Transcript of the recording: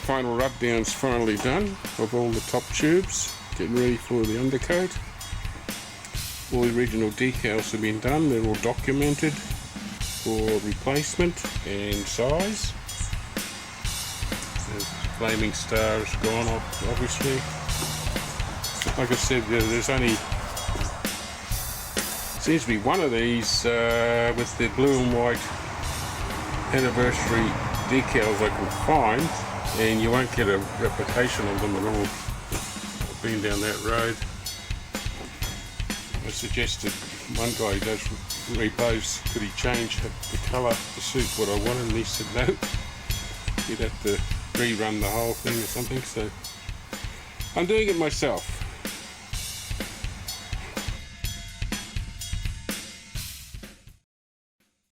final rub down's finally done of all the top tubes, getting ready for the undercoat. All the original decals have been done, they're all documented for replacement and size. The flaming star has gone off, obviously. Like I said, there's only seems to be one of these with the blue and white anniversary decals I can find, and you won't get a replication of them at all. I've been down that road. I suggested one guy who does repos, could he change the colour to suit what I wanted, and he said no, you'd have to rerun the whole thing or something, so I'm doing it myself.